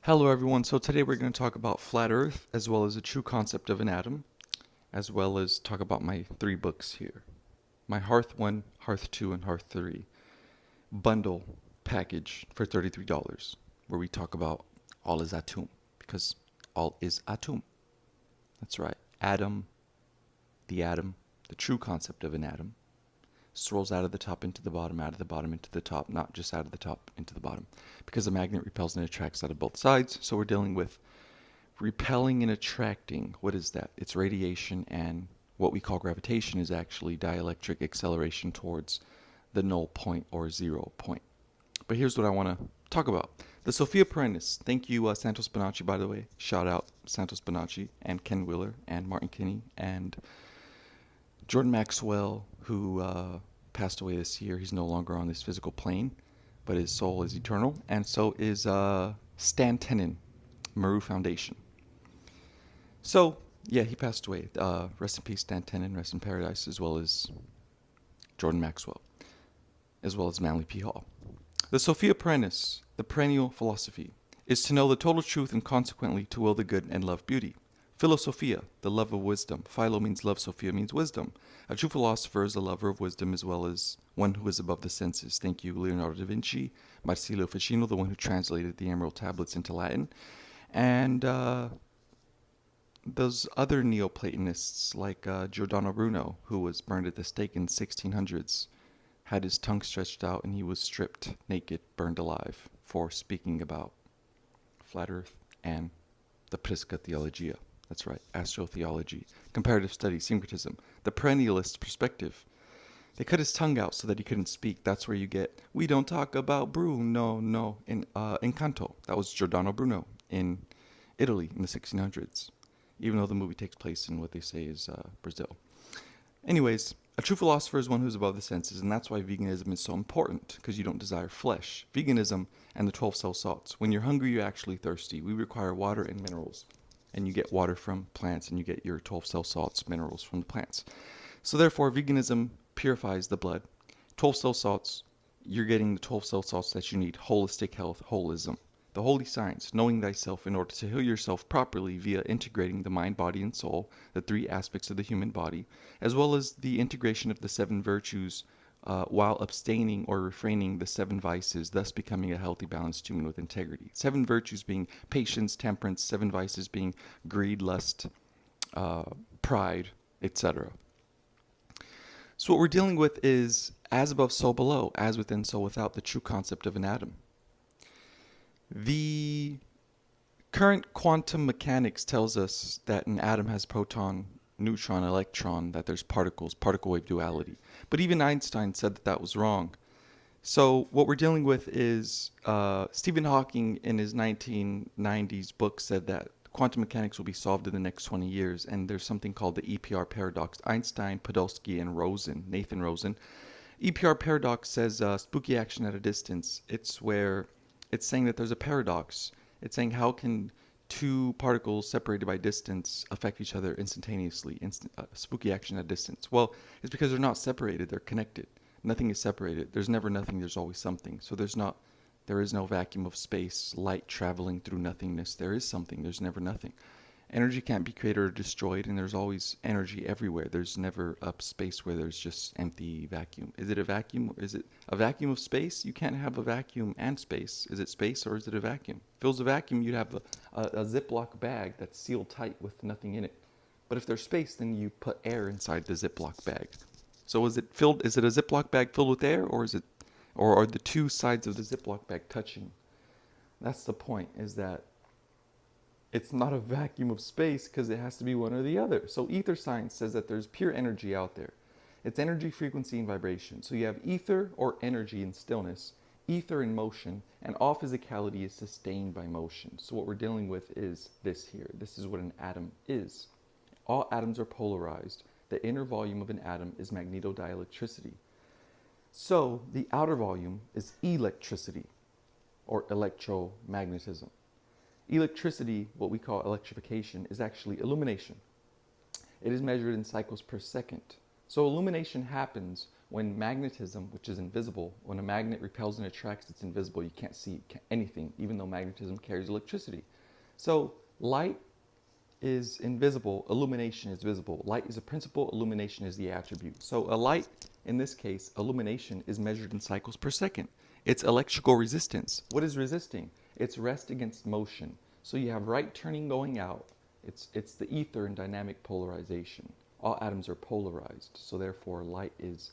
Hello everyone, so today we're going to talk about flat earth as well as the true concept of an atom, as well as talk about my three books here. My Hearth 1, Hearth 2, and Hearth 3 bundle package for $33, where we talk about all is atum, because all is atum. That's right, atom, the true concept of an atom, swirls out of the top into the bottom, out of the bottom into the top, not just out of the top into the bottom, because a magnet repels and attracts out of both sides. So we're dealing with repelling and attracting. What is that? It's radiation, and what we call gravitation is actually dielectric acceleration towards the null point or 0 point. But here's what I want to talk about. The Sophia Perennis. Thank you, Santos Bonacci, by the way. Shout out Santos Bonacci and Ken Wheeler and Martin Kinney and Jordan Maxwell, who passed away this year. He's no longer on this physical plane, but his soul is eternal. And so is Stan Tenen, Maru Foundation. So, yeah, he passed away. Rest in peace, Stan Tenen. Rest in paradise, as well as Jordan Maxwell, as well as Manly P. Hall. The Sophia Perennis, the perennial philosophy, is to know the total truth and consequently to will the good and love beauty. Philosophia, the love of wisdom. Philo means love, Sophia means wisdom. A true philosopher is a lover of wisdom as well as one who is above the senses. Thank you, Leonardo da Vinci, Marsilio Ficino, the one who translated the Emerald Tablets into Latin. And those other Neoplatonists like Giordano Bruno, who was burned at the stake in the 1600s, had his tongue stretched out and he was stripped naked, burned alive for speaking about flat earth and the Prisca Theologia. That's right, astrotheology, comparative study, syncretism, the perennialist perspective. They cut his tongue out so that he couldn't speak. That's where you get, we don't talk about Bruno, no, in Encanto. That was Giordano Bruno in Italy in the 1600s, even though the movie takes place in what they say is Brazil. Anyways, a true philosopher is one who's above the senses, and that's why veganism is so important, because you don't desire flesh. Veganism and the 12 cell salts. When you're hungry, you're actually thirsty. We require water and minerals, and you get water from plants, and you get your 12 cell salts, minerals from the plants. So therefore, veganism purifies the blood. 12 cell salts, you're getting the 12 cell salts that you need. Holistic health, holism. The holy science, knowing thyself in order to heal yourself properly via integrating the mind, body, and soul, the three aspects of the human body, as well as the integration of the seven virtues while abstaining or refraining the seven vices, thus becoming a healthy, balanced human with integrity. Seven virtues being patience, temperance, seven vices being greed, lust, pride, etc. So what we're dealing with is as above, so below, as within, so without, the true concept of an atom. The current quantum mechanics tells us that an atom has proton, neutron, electron, that there's particles, particle wave duality. But even Einstein said that that was wrong. So what we're dealing with is Stephen Hawking in his 1990s book said that quantum mechanics will be solved in the next 20 years, and there's something called the EPR paradox. Einstein, Podolsky, and Nathan Rosen. EPR paradox says spooky action at a distance. It's where it's saying that there's a paradox. It's saying how can two particles separated by distance affect each other instantaneously, spooky action at a distance. Well, it's because they're not separated, they're connected. Nothing is separated. There's never nothing, there's always something. So there is no vacuum of space, light traveling through nothingness. There is something, there's never nothing. Energy can't be created or destroyed, and there's always energy everywhere. There's never a space where there's just empty vacuum. Is it a vacuum? Is it a vacuum of space? You can't have a vacuum and space. Is it space or is it a vacuum? If it was a vacuum, you'd have a Ziploc bag that's sealed tight with nothing in it. But if there's space, then you put air inside the Ziploc bag. So is it filled? Is it a Ziploc bag filled with air, or are the two sides of the Ziploc bag touching? That's the point. Is that it's not a vacuum of space because it has to be one or the other. So ether science says that there's pure energy out there. It's energy, frequency, and vibration. So you have ether or energy in stillness, ether in motion, and all physicality is sustained by motion. So what we're dealing with is this here. This is what an atom is. All atoms are polarized. The inner volume of an atom is magnetodielectricity. So the outer volume is electricity or electromagnetism. Electricity, what we call electrification, is actually illumination. It is measured in cycles per second. So illumination happens When magnetism, which is invisible, when a magnet repels and attracts, it's invisible. You can't see anything, even though magnetism carries electricity. So light is invisible, illumination is visible. Light is a principle, illumination is the attribute. So a light, in this case, illumination, is measured in cycles per second. It's electrical resistance. What is resisting? It's rest against motion. So you have right turning going out. It's the ether in dynamic polarization. All atoms are polarized, so therefore light is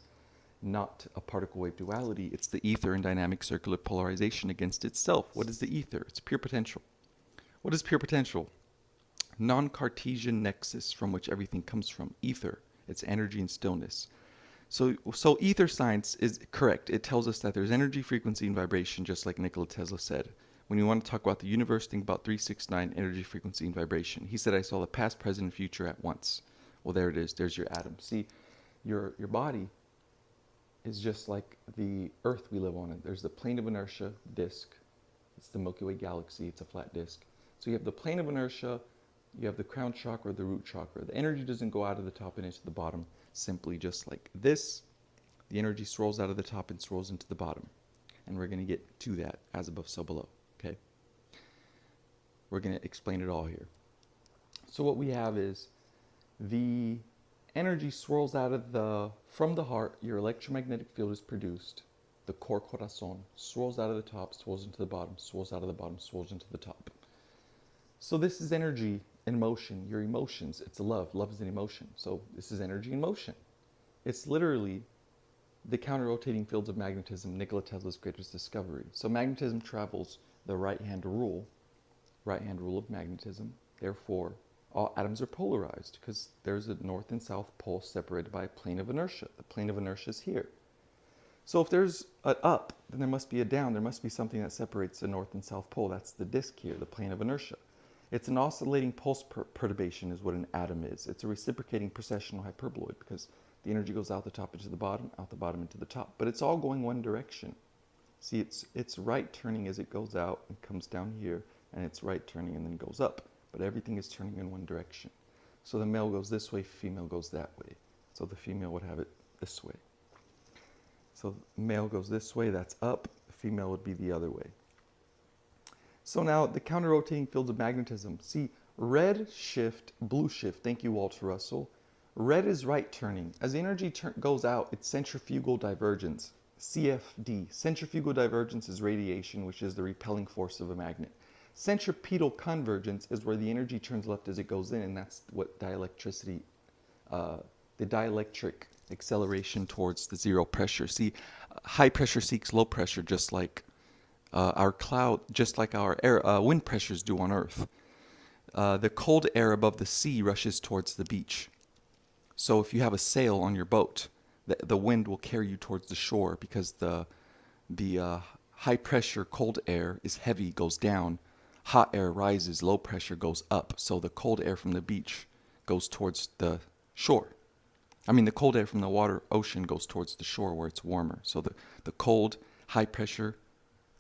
not a particle wave duality. It's the ether in dynamic circular polarization against itself. What is the ether? It's pure potential. What is pure potential? Non-Cartesian nexus from which everything comes from. Ether. It's energy and stillness. So ether science is correct. It tells us that there's energy, frequency, and vibration, just like Nikola Tesla said. When you want to talk about the universe, think about 369, energy, frequency, and vibration. He said, I saw the past, present, and future at once. Well, there it is. There's your atom. See, your body is just like the Earth we live on. There's the plane of inertia, disk. It's the Milky Way galaxy. It's a flat disk. So you have the plane of inertia, you have the crown chakra, the root chakra. The energy doesn't go out of the top and into the bottom simply just like this. The energy swirls out of the top and swirls into the bottom. And we're going to get to that, as above, so below. Okay? We're going to explain it all here. So what we have is the energy swirls out of from the heart, your electromagnetic field is produced. The core corazon swirls out of the top, swirls into the bottom, swirls out of the bottom, swirls into the top. So this is energy in motion, your emotions. It's love. Love is an emotion. So this is energy in motion. It's literally the counter-rotating fields of magnetism, Nikola Tesla's greatest discovery. So magnetism travels the right-hand rule of magnetism. Therefore, all atoms are polarized because there's a north and south pole separated by a plane of inertia. The plane of inertia is here. So if there's an up, then there must be a down. There must be something that separates the north and south pole. That's the disk here, the plane of inertia. It's an oscillating pulse perturbation is what an atom is. It's a reciprocating precessional hyperboloid because the energy goes out the top into the bottom, out the bottom into the top. But it's all going one direction. See, it's right turning as it goes out and comes down here, and it's right turning and then goes up. But everything is turning in one direction. So the male goes this way, female goes that way. So the female would have it this way. So male goes this way, that's up. The female would be the other way. So now the counter-rotating fields of magnetism. See, red shift, blue shift. Thank you, Walter Russell. Red is right turning. As the energy goes out, it's centrifugal divergence. CFD. Centrifugal divergence is radiation, which is the repelling force of a magnet. Centripetal convergence is where the energy turns left as it goes in, and that's what dielectricity, the dielectric acceleration towards the zero pressure. See, high pressure seeks low pressure, just like our air, wind pressures do on Earth. The cold air above the sea rushes towards the beach. So if you have a sail on your boat, the wind will carry you towards the shore because the high pressure cold air is heavy, goes down. Hot air rises, low pressure goes up. So the cold air from the beach goes towards the shore. The cold air from the ocean goes towards the shore where it's warmer. So the cold, high pressure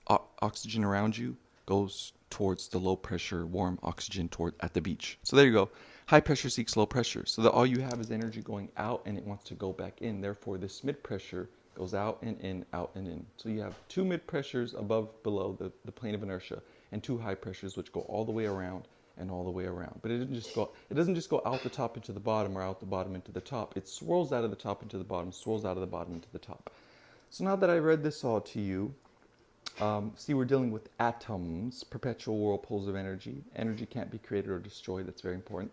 oxygen around you goes towards the low pressure, warm oxygen at the beach. So there you go. High pressure seeks low pressure. So that all you have is energy going out and it wants to go back in. Therefore, this mid pressure goes out and in, out and in. So you have two mid pressures below the plane of inertia, and two high pressures which go all the way around and all the way around. But it doesn't just go out the top into the bottom or out the bottom into the top. It swirls out of the top into the bottom, swirls out of the bottom into the top. So now that I read this all to you, see, we're dealing with atoms, perpetual whirlpools of energy. Energy can't be created or destroyed. That's very important.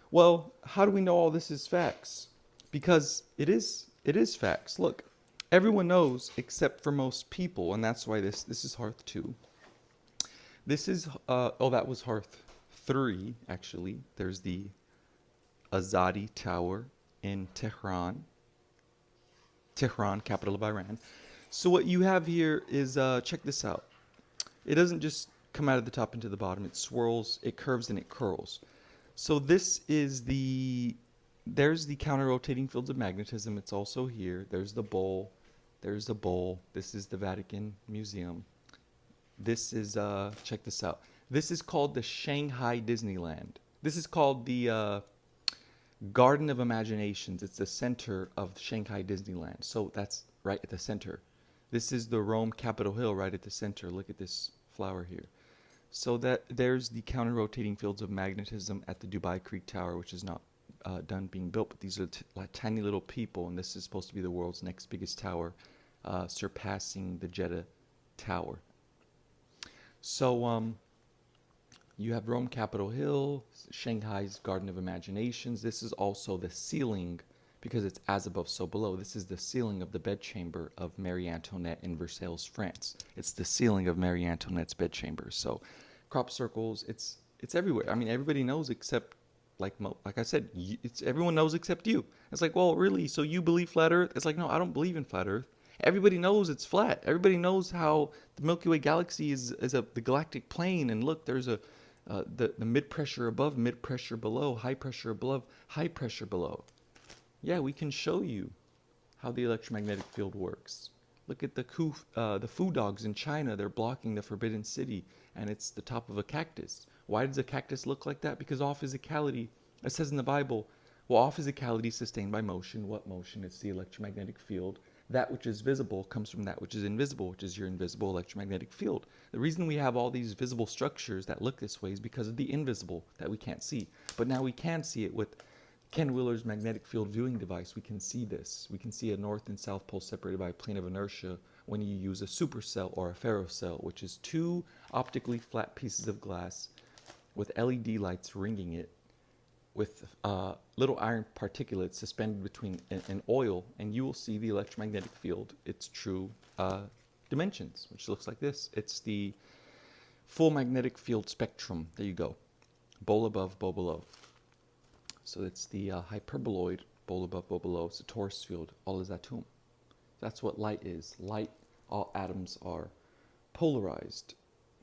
Well, how do we know all this is facts? Because it is facts. Look, everyone knows except for most people, and that's why this is Hearth 2. This is, that was Hearth 3, actually. There's the Azadi Tower in Tehran. Tehran, capital of Iran. So what you have here is, check this out. It doesn't just come out of the top into the bottom. It swirls, it curves, and it curls. So this is there's the counter-rotating fields of magnetism. It's also here. There's the bowl. There's the bowl. This is the Vatican Museum. This is, check this out. This is called the Shanghai Disneyland. This is called the Garden of Imaginations. It's the center of Shanghai Disneyland. So that's right at the center. This is the Rome Capitol Hill right at the center. Look at this flower here. So that there's the counter-rotating fields of magnetism at the Dubai Creek Tower, which is not done being built, but these are like tiny little people, and this is supposed to be the world's next biggest tower, surpassing the Jeddah Tower. So you have Rome Capitol Hill, Shanghai's Garden of Imaginations. This is also the ceiling, because it's as above, so below. This is the ceiling of the bedchamber of Marie Antoinette in Versailles, France. It's the ceiling of Marie Antoinette's bedchamber. So crop circles, it's everywhere. I mean, everybody knows except, like I said, it's everyone knows except you. It's like, well, really? So you believe flat Earth? It's like, no, I don't believe in flat Earth. Everybody knows it's flat. Everybody knows how the Milky Way galaxy is the galactic plane. And look, there's the mid pressure above, mid pressure below, high pressure above, high pressure below. Yeah, we can show you how the electromagnetic field works. Look at the foo dogs in China. They're blocking the Forbidden City, and it's the top of a cactus. Why does a cactus look like that? Because all physicality, it says in the Bible, well, all physicality is sustained by motion. What motion? It's the electromagnetic field. That which is visible comes from that which is invisible, which is your invisible electromagnetic field. The reason we have all these visible structures that look this way is because of the invisible that we can't see. But now we can see it with Ken Wheeler's magnetic field viewing device. We can see this. We can see a north and south pole separated by a plane of inertia when you use a supercell or a ferrocell, which is two optically flat pieces of glass with LED lights ringing it, with little iron particulates suspended between an oil, and you will see the electromagnetic field, its true dimensions, which looks like this. It's the full magnetic field spectrum. There you go. Bowl above, bowl below. So it's the hyperboloid, bowl above, bowl below. It's a torus field. All is atom. That's what light is. Light, all atoms are polarized.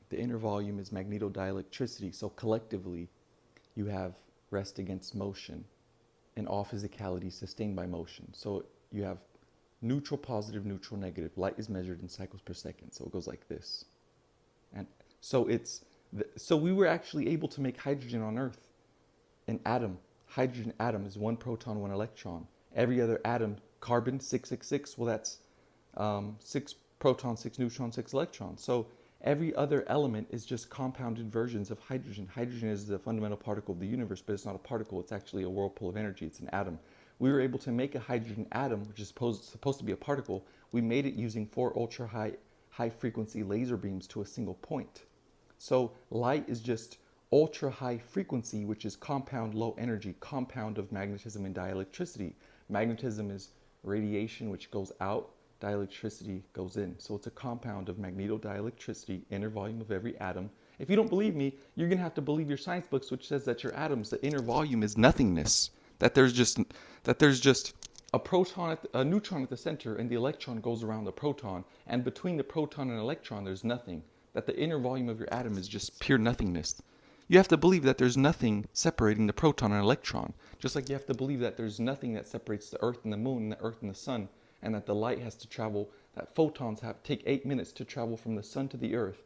The inner volume is magnetodielectricity. So collectively, you have rest against motion, and all physicality sustained by motion. So you have neutral, positive, neutral, negative. Light is measured in cycles per second. So it goes like this. And so so we were actually able to make hydrogen on Earth. An atom. Hydrogen atom is 1 proton, 1 electron. Every other atom, carbon, 666, well, that's 6 protons, 6 neutrons, 6 electrons. So every other element is just compounded versions of hydrogen. Hydrogen is the fundamental particle of the universe, but it's not a particle. It's actually a whirlpool of energy. It's an atom. We were able to make a hydrogen atom, which is supposed to be a particle. We made it using 4 high frequency laser beams to a single point. So light is just ultra high frequency, which is compound low energy, compound of magnetism and dielectricity. Magnetism is radiation, which goes out. Dielectricity goes in. So it's a compound of magnetodielectricity, inner volume of every atom. If you don't believe me, you're going to have to believe your science books, which says that your atoms, the inner volume is nothingness. That there's just a proton, a neutron at the center, and the electron goes around the proton. And between the proton and electron, there's nothing. That the inner volume of your atom is just pure nothingness. You have to believe that there's nothing separating the proton and electron. Just like you have to believe that there's nothing that separates the earth and the moon and the earth and the sun, and that the light has to travel, that photons take 8 minutes to travel from the sun to the earth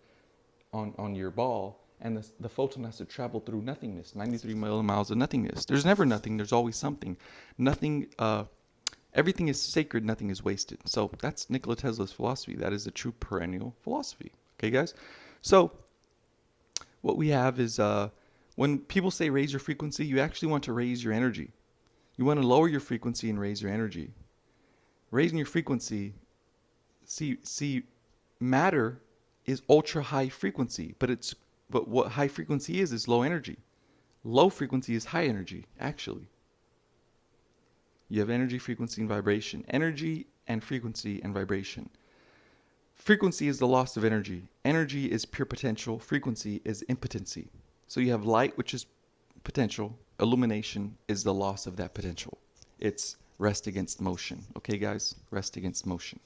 on your ball, and the photon has to travel through nothingness, 93 million miles of nothingness. There's never nothing, there's always something. Nothing, everything is sacred, nothing is wasted. So that's Nikola Tesla's philosophy. That is the true perennial philosophy. Okay, guys? So what we have is when people say raise your frequency, you actually want to raise your energy. You want to lower your frequency and raise your energy. Raising your frequency, see, matter is ultra high frequency, but what high frequency is low energy. Low frequency is high energy, actually. You have energy, frequency, and vibration. Energy and frequency and vibration. Frequency is the loss of energy. Energy is pure potential. Frequency is impotency. So you have light, which is potential. Illumination is the loss of that potential. It's rest against motion. Okay, guys? Rest against motion.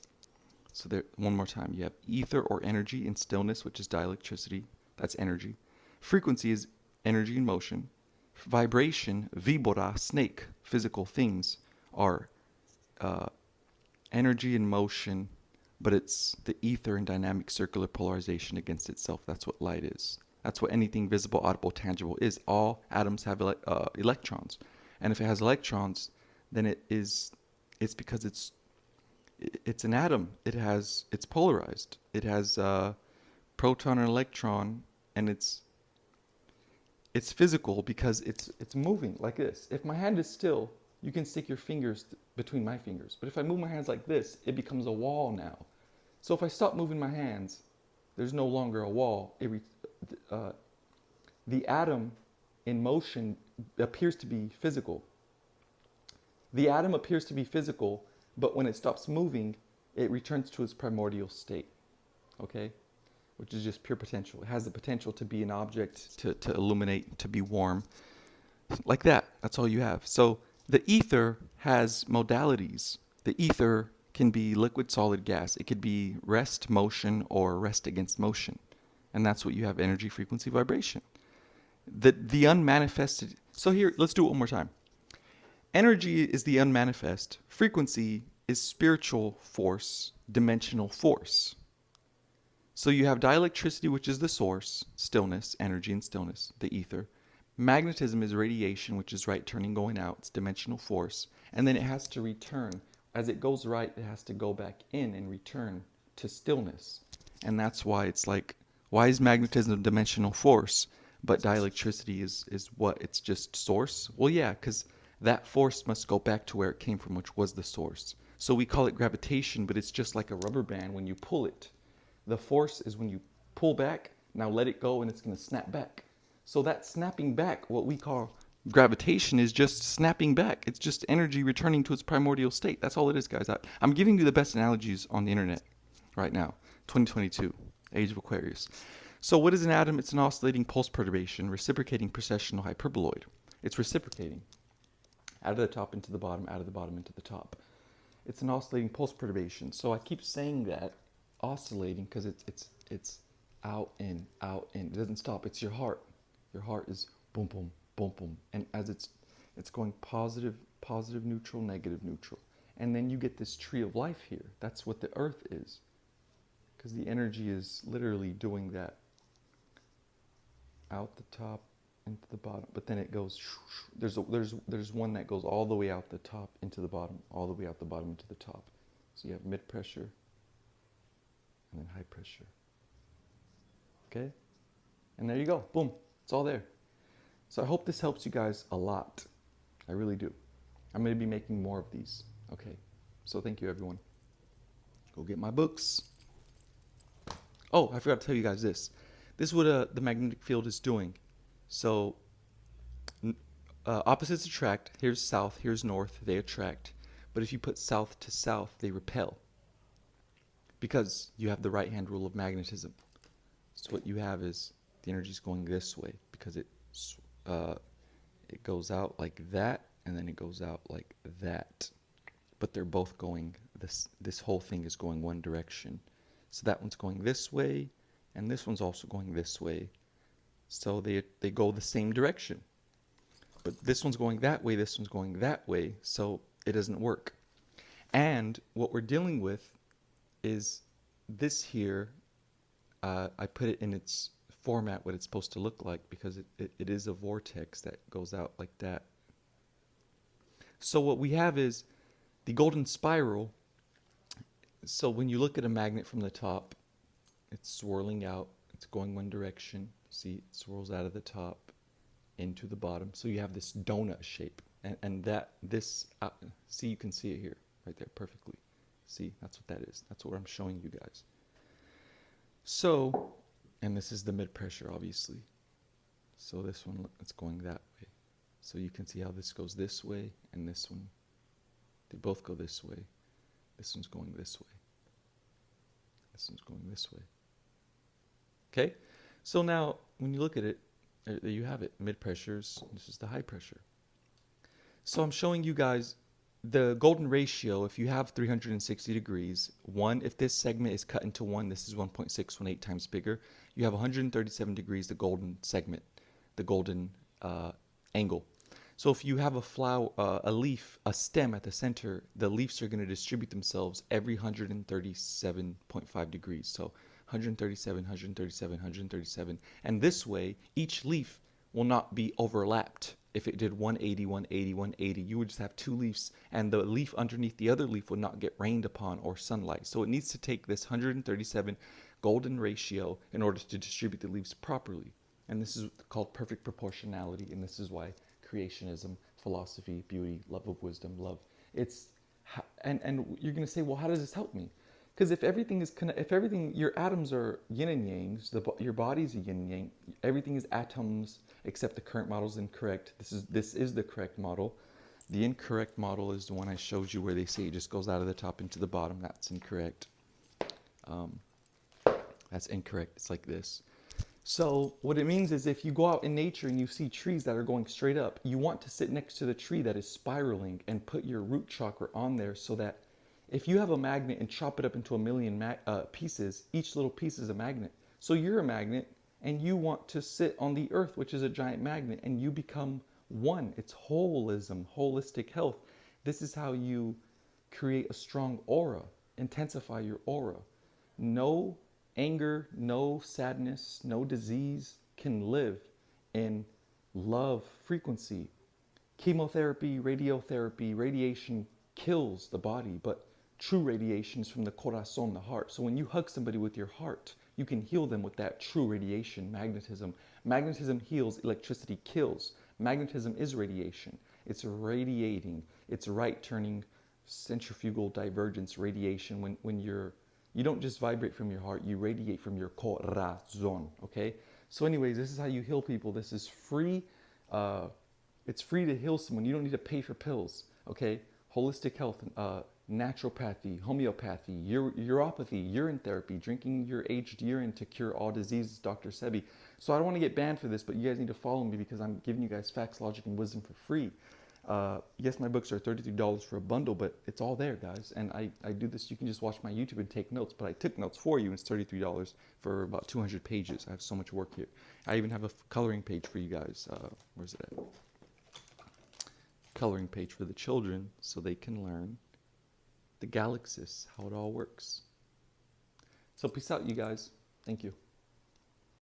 So there, one more time. You have ether or energy in stillness, which is dielectricity. That's energy. Frequency is energy in motion. Vibration, vibora, snake, physical things, are energy in motion, but it's the ether and dynamic circular polarization against itself. That's what light is. That's what anything visible, audible, tangible is. All atoms have electrons. And if it has electrons, then it's because it's an atom. It's polarized. It has a proton and electron, and it's physical because it's moving like this. If my hand is still, you can stick your fingers between my fingers. But if I move my hands like this, it becomes a wall now. So if I stop moving my hands, there's no longer a wall. The atom in motion appears to be physical. The atom appears to be physical, but when it stops moving, it returns to its primordial state, okay? Which is just pure potential. It has the potential to be an object, to illuminate, to be warm. Like that. That's all you have. So the ether has modalities. The ether can be liquid, solid, gas. It could be rest, motion, or rest against motion. And that's what you have: energy, frequency, vibration. The unmanifested. So here, let's do it one more time. Energy is the unmanifest. Frequency is spiritual force, dimensional force. So you have dielectricity, which is the source, stillness, energy and stillness, the ether. Magnetism is radiation, which is right turning, going out. It's dimensional force. And then it has to return. As it goes right, it has to go back in and return to stillness. And that's why it's like, why is magnetism a dimensional force, but dielectricity is what? It's just source? Well, yeah, because that force must go back to where it came from, which was the source. So we call it gravitation, but it's just like a rubber band when you pull it. The force is when you pull back, now let it go and it's going to snap back. So that snapping back, what we call gravitation, is just snapping back. It's just energy returning to its primordial state. That's all it is, guys. I'm giving you the best analogies on the internet right now. 2022, age of Aquarius. So what is an atom? It's an oscillating pulse perturbation, reciprocating precessional hyperboloid. It's reciprocating. Out of the top into the bottom, out of the bottom into the top. It's an oscillating pulse perturbation. So I keep saying that, oscillating, because it's out in, out in. It doesn't stop. It's your heart. Your heart is boom, boom, boom, boom. And as it's going positive, positive, neutral, negative, neutral. And then you get this tree of life here. That's what the earth is. Because the energy is literally doing that. Out the top, into the bottom. But then it goes, there's one that goes all the way out the top into the bottom, all the way out the bottom into the top. So you have mid pressure and then high pressure. Okay? And there you go. Boom. It's all there. So I hope this helps you guys a lot. I really do. I'm going to be making more of these. Okay. So thank you, everyone. Go get my books. Oh, I forgot to tell you guys this. This is what the magnetic field is doing. So opposites attract. Here's south, here's north. They attract. But if you put south to south, they repel. Because you have the right-hand rule of magnetism. So what you have is the energy is going this way because it goes out like that, and then it goes out like that. But they're both going, this whole thing is going one direction. So that one's going this way, and this one's also going this way. So they go the same direction. But this one's going that way, this one's going that way, so it doesn't work. And what we're dealing with is this here. I put it in its format, what it's supposed to look like, because it is a vortex that goes out like that. So what we have is the golden spiral. So when you look at a magnet from the top, it's swirling out. It's going one direction. See, it swirls out of the top into the bottom. So you have this donut shape. And see, you can see it here, right there, perfectly. See, that's what that is. That's what I'm showing you guys. So, and this is the mid-pressure, obviously. So this one, it's going that way. So you can see how this goes this way, and this one, they both go this way. This one's going this way. This one's going this way. Okay? So now, when you look at it, there you have it, mid-pressures, this is the high pressure. So I'm showing you guys the golden ratio. If you have 360 degrees, if this segment is cut into one, this is 1.618 times bigger. You have 137 degrees, the golden segment, the golden angle. So if you have a flower, a leaf, a stem at the center, the leaves are going to distribute themselves every 137.5 degrees. So 137, 137, 137. And this way, each leaf will not be overlapped. if it did 180, 180, 180, you would just have two leaves, and the leaf underneath the other leaf would not get rained upon or sunlight. So it needs to take this 137 golden ratio in order to distribute the leaves properly. And this is called perfect proportionality, and this is why creationism, philosophy, beauty, love of wisdom, love, it's, and you're going to say, well, how does this help me? Because if everything is, if everything, your atoms are yin and yangs, your body's a yin and yang, everything is atoms, except the current model is incorrect. This is the correct model. The incorrect model is the one I showed you where they say it just goes out of the top into the bottom. That's incorrect. That's incorrect. It's like this. So what it means is if you go out in nature and you see trees that are going straight up, you want to sit next to the tree that is spiraling and put your root chakra on there so that if you have a magnet and chop it up into a million pieces, each little piece is a magnet. So you're a magnet and you want to sit on the earth, which is a giant magnet, and you become one. It's holism, holistic health. This is how you create a strong aura, intensify your aura. No anger, no sadness, no disease can live in love frequency. Chemotherapy, radiotherapy, radiation kills the body, but true radiation is from the corazon, the heart. So when you hug somebody with your heart, you can heal them with that true radiation, magnetism. Magnetism heals, electricity kills. Magnetism is radiation. It's radiating. It's right turning centrifugal divergence radiation. When you don't just vibrate from your heart, you radiate from your corazon, okay? So anyways, this is how you heal people. This is free. It's free to heal someone. You don't need to pay for pills, okay? Holistic health, naturopathy, homeopathy, uropathy, urine therapy, drinking your aged urine to cure all diseases, Dr. Sebi. So I don't want to get banned for this, but you guys need to follow me because I'm giving you guys facts, logic, and wisdom for free. Yes, my books are $33 for a bundle, but it's all there, guys. And I do this. You can just watch my YouTube and take notes, but I took notes for you, and it's $33 for about 200 pages. I have so much work here. I even have a coloring page for you guys. Where's it at? Coloring page for the children so they can learn the galaxies, how it all works. So peace out, you guys. Thank you.